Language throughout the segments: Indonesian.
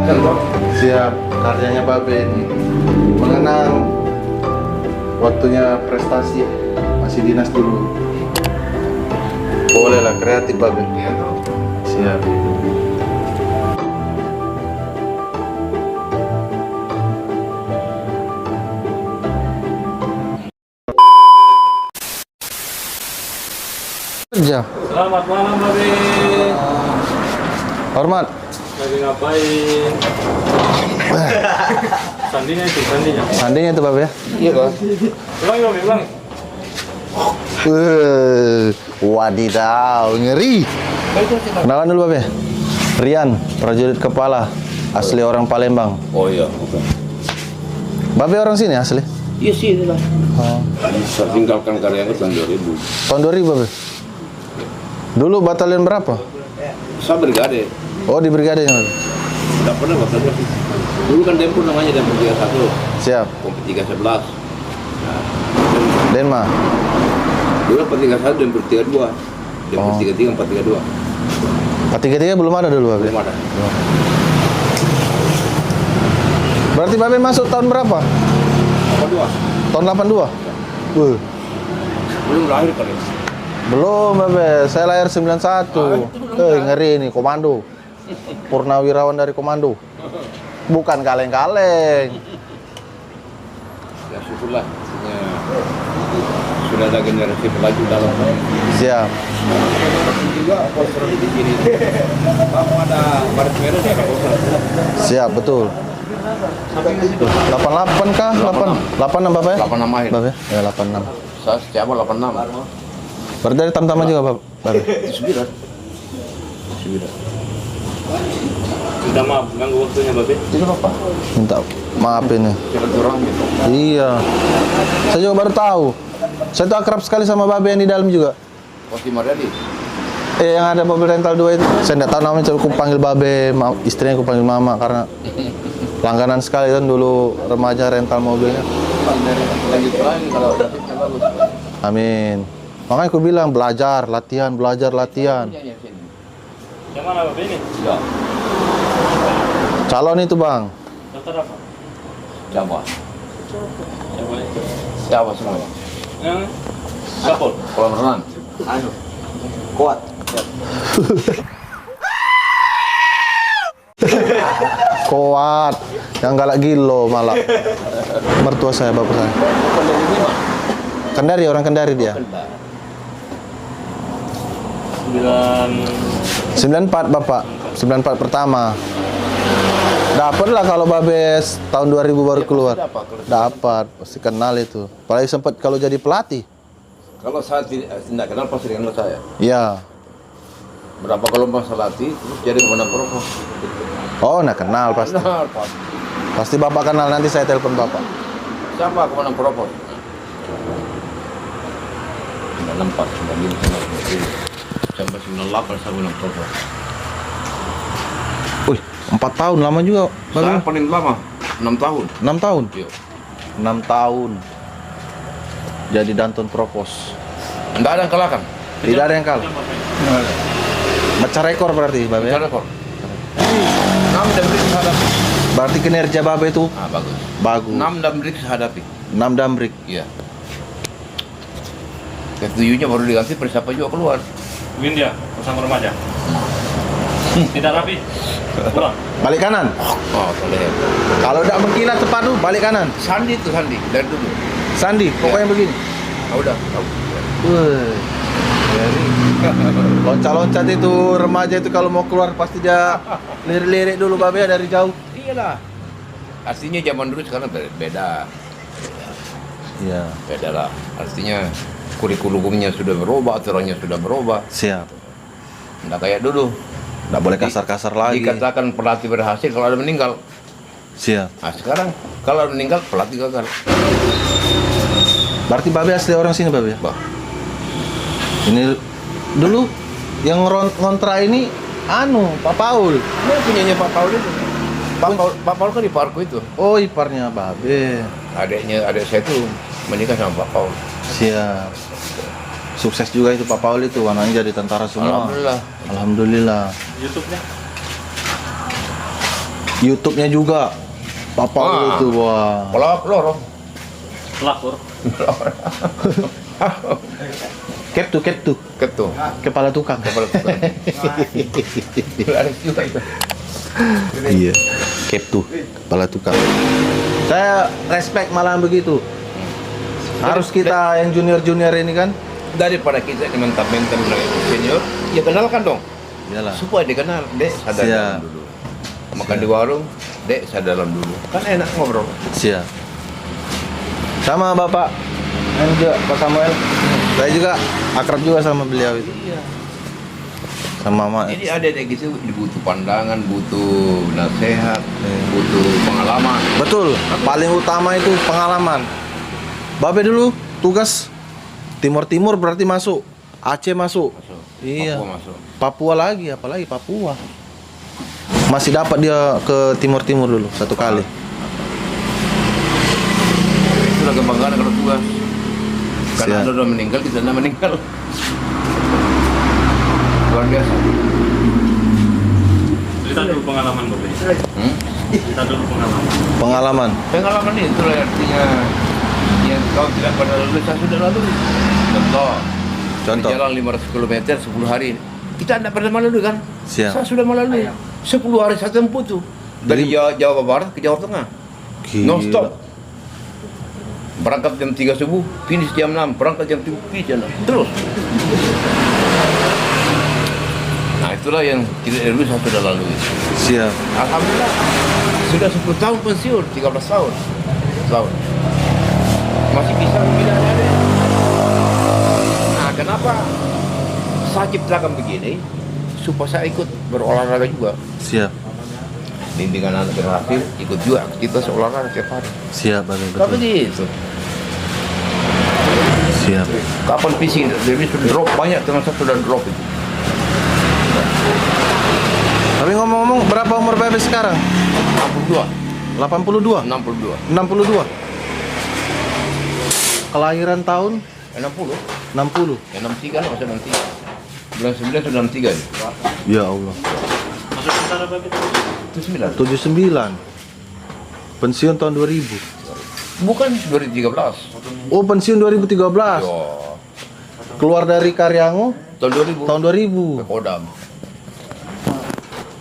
Siap, karyanya Babe ini mengenang waktunya prestasi, masih dinas dulu. Boleh lah, kreatif Babe. Siap. Kerja. Selamat malam, Babe. Hormat. Lagi ngapain? Sandinya itu, sandinya. Sandinya itu Babe ya? Iya, Bang. Ulang, Babe, ulang. Wadidaw, ngeri. Kenalan dulu Babe. Rian, prajurit kepala, asli orang Palembang. Oh iya, bukan. Babe orang sini asli? Iya sih, itulah. Oh. Saya tinggalkan karyanya tahun 2000. Tahun 2000 Babe? Dulu batalion berapa? Saya brigade. Oh di brigadenya Babe? Tidak pernah batalion. Dulu kan Dempo namanya Dempo 31. Siap. Kompi 311. Denma? Dulu 431 Dempo 32. Dempo Oh. 33, 432. 433 belum ada dulu Babe? Belum ada. Berarti Babe masuk tahun berapa? 82. Tahun 82? Belum lahir kali. Belum Babe, saya lahir 91. Ngeri ini, komando. Purnawirawan dari komando. Bukan kaleng-kaleng. Ya syukurlah. Sudah ada generasi pelaju dalam. Siap. Juga poster di sini. Kamu ada baris merah ya poster. Siap, betul. 88 kah? 86 Bapak ya? 86 akhir. Bapak ya? Ya 86. Saya setiap 86. Berarti dari Tamtama juga Bapak? Sembilan. Minta maaf, ganggu waktunya, Babe. Tidak apa. Minta maaf ini. Kita kurang gitu. Iya. Saya juga baru tahu. Saya tuh akrab sekali sama Babe yang di dalam juga. Pasti Mariadi. Yang ada mobil rental 2 itu. Saya enggak tahu namanya, aku panggil Babe, istrinya aku panggil Mama karena langganan sekali kan dulu remaja rental mobilnya. Lanjut lain kalau nasibnya bagus. Amin. Makanya aku bilang belajar, latihan. Yang mana, Babe, ini? Ya, Calon itu Bang. Daftar apa? Jawa. Yang mana itu? Jawa semuanya. Yang Kapol. Kolam renang. Kuat. Kuat. Yang galak gilo malah. Mertua saya, bapak saya. Kendari, orang Kendari dia. 94 Bapak. 94 pertama. Dapat lah kalau Babes tahun 2000 baru keluar. Dapat, pasti kenal itu. Apalagi sempat kalau jadi pelatih. Kalau saya tidak kenal pasti kenal saya. Iya. Berapa gelombang saya latih, terus jadi pemenang provos. Oh, nah kenal pasti. Benar, Pak. Pasti Bapak kenal, nanti saya telepon Bapak. Siapa pemenang provos? 94, 95, sampai 98 saya menang provos. Wih, 4 tahun lama juga. Saya paling lama, 6 tahun. 6 tahun? Iya. 6 tahun. Jadi Danton Propos. Tidak ada yang kalahkan. Tidak ada yang kalah. Baca rekor berarti, Babe. Bicara rekor. 6 dan break saya hadapi. Berarti kinerja Babe itu Ah, bagus. bagus. 6 dan break saya hadapi. 6 damrik. Iya. Ketujuhnya baru diganti, Persapa juga keluar. Win dia, bersama remaja. Tidak rapi. Pulang. Balik kanan. Oh, boleh. Kalau tidak berkilat tepat tuh, balik kanan. Sandi itu Sandi dari dulu. Sandi, pokoknya begini. Ah, udah tahu. Wih. Loncat-loncat itu remaja itu kalau mau keluar pasti dia lirik-lirik dulu Babe ya dari jauh. Iyalah. Artinya zaman dulu sekarang beda. Iya. Beda lah. Artinya kurikulumnya sudah berubah, aturannya sudah berubah. Siap. Nggak kayak dulu. Nggak boleh kasar-kasar lagi. Dikatakan pelatih berhasil kalau ada meninggal. Siap. Nah sekarang kalau ada meninggal pelatih gagal. Berarti Babe asli orang sini Babe ya? Bah, Ini dulu yang ngontra ini Pak Paul. ini punyanya Pak Paul itu. Pak Paul kan di Parko itu. Oh, iparnya Babe. Adik saya itu menikah sama Pak Paul. Siap. Sukses juga itu Pak Paul itu, anaknya jadi tentara semua. Alhamdulillah. Alhamdulillah. YouTube-nya. YouTube-nya juga. Papa itu wah. Lorong. Pelakor. Cap tuh. Ketua. Kepala tukang. Kepala tukang. Ada juga itu. Iya. Cap tuh. Kepala tukang. Saya respect malah begitu. Harus kita yang junior ini kan. Daripada kita mentang-mentang senior, ya kenalkan dong. Iyalah. Supaya dikenal, Dek, sadar dalam dulu. Makan di warung, Dek, sadar dalam dulu. Kan enak ngobrol. Siap. Sama Bapak yang juga Pak Samuel. Saya juga akrab juga sama beliau itu. Iya. Sama Mama. Jadi ada gitu butuh pandangan, butuh nasihat, butuh pengalaman. Betul. Paling utama itu pengalaman. Babe dulu tugas Timur berarti masuk. Aceh masuk. Iya. Papua masuk. Papua lagi, apalagi Papua. Masih dapat dia ke Timur dulu satu kali. Itulah kebanggaan kalau tugas. Karena Siap. ada udah meninggal, kita tidak meninggal. Luar biasa. Cerita dulu pengalaman Bapak. Cerita dulu pengalaman. Pengalaman. Pengalaman itu artinya yang kau tidak pernah lalui, saya sudah lalui. Contoh. Jalan 500 km 10 hari. Kita tidak pernah melalui kan? Siap. Saya sudah melalui. 10 hari saya tempuh tuh. Dari Jawa Barat ke Jawa Tengah. Gila. Non stop. Berangkat jam 3 subuh, finish jam 6. Berangkat jam 3, finish jam 6. Terus. Nah itulah yang tidak dulu saya sudah lalui. Siap. Alhamdulillah. Sudah 10 tahun pensiun, 13 tahun. Masih bisa membina diri. Nah, kenapa saya ciptakan begini? Supaya saya ikut berolahraga juga. Siap. Bimbingan anak berhasil, ikut juga aktivitas olahraga tiap hari. Siap, Babe. Tapi Betul. gitu. Siap. Kapan PC jadi sudah drop banyak, teman saya sudah drop itu. Tapi ngomong-ngomong, berapa umur Babe sekarang? 62, 82? 62, 62? Kelahiran tahun 60, 60? ya 63 lah, masa 63. Bulan 9 sudah 63 ini. Ya Allah. Masuk sebentar Bapak itu. Itu 9. 79. Pensiun tahun 2000. Bukan 2013. Oh, pensiun 2013. Yo, Keluar dari Karyango tahun 2000. tahun 2000. Kodam.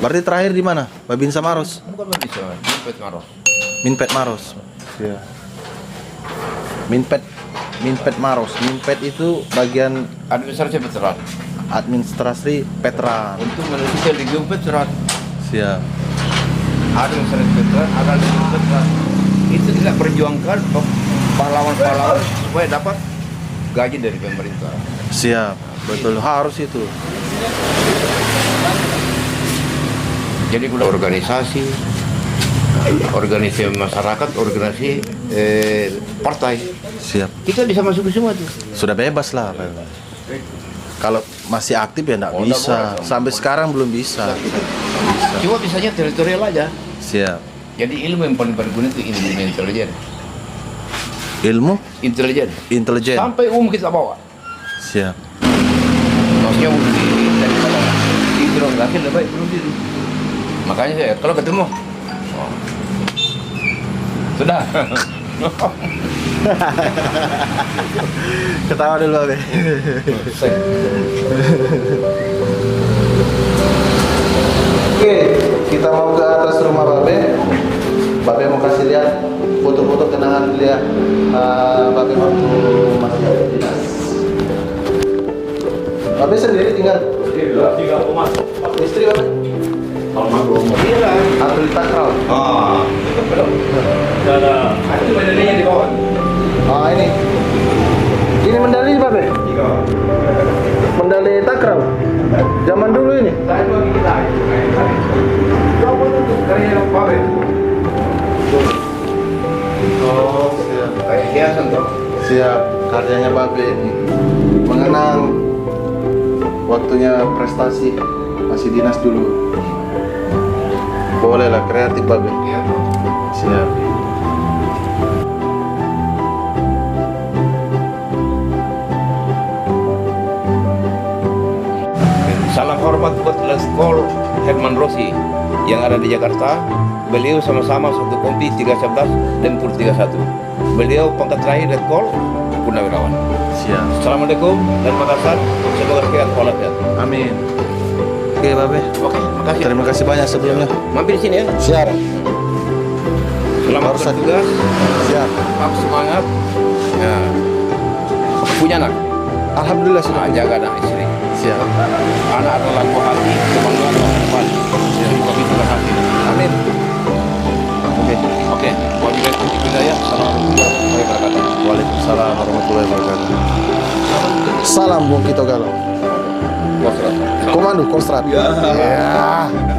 Berarti terakhir di mana? Babinsa Maros. Bukan bisa, Minpet Maros. Minpet Maros. Iya. Minpet Maros. Minpet itu bagian Administrasi veteran. administrasi veteran. Untuk menuju Legiun Veteran. Siap. Administrasi veteran, ada Legiun Veteran. Itu tidak perjuangkan pahlawan-pahlawan supaya dapat gaji dari pemerintah. Siap. Betul, harus itu. Jadi udah organisasi masyarakat, organisasi partai. Siap. Kita bisa masuk ke semua tuh. Sudah bebas lah. Kalau masih aktif ya enggak Oh, bisa. enggak boleh. Sampai sekarang belum bisa. Cuma bisanya teritorial aja. Siap. Jadi ilmu yang paling berguna itu ilmu intelijen. Ilmu Intelijen. intelijen. Sampai kita bawa. Siap. Maksudnya bunuh diri daripada diinterogasi lebih baik bunuh diri. Makanya saya kalau ketemu, sudah. Ketawa dulu, Babe. Oke, kita mau ke atas rumah Babe. Babe mau kasih lihat foto-foto kenangan dia Babe waktu masih ada dinas. Babe sendiri tinggal? Tiga rumah. Istri Babe? Iya. Atau di Takraw? Itu belum. Sudah ada. Itu medalinya di bawah. Oh ini. Ini medali Babe? Iya. Medali Takraw? Zaman dulu ini? Saya bagi kita. Coba untuk karya pabrik. Oh, siap. Kayak hiasan tuh. Siap, karyanya Babe ini mengenang waktunya prestasi masih dinas dulu. Boleh lah, kreatif Babe. Iya. Siap. Salam hormat buat Leskol Herman Rossi yang ada di Jakarta. Beliau sama-sama satu kompi 311 Tempur 31. Beliau pangkat terakhir Letkol Purnawirawan. Siap. Assalamualaikum dan Makassar. Semoga sehat walafiat. Amin. Oke, Babe. Oke, makasih. Terima kasih banyak sebelumnya. Mampir di sini ya. Siap. Selamat Barusan. bertugas. Siap. Tetap semangat. Ya. Punya anak. Alhamdulillah sudah. Jaga anak istri. Siap. Anak adalah buah hati, kebanggaan masa depan. Semoga bisa berhasil. Amin. Oke. Oke, wabillahi hidayah. Assalamualaikum warahmatullahi wabarakatuh. Waalaikumsalam warahmatullahi wabarakatuh. Salam Bung Kito Galo. Wassalam. Komando Kostrat. Ya.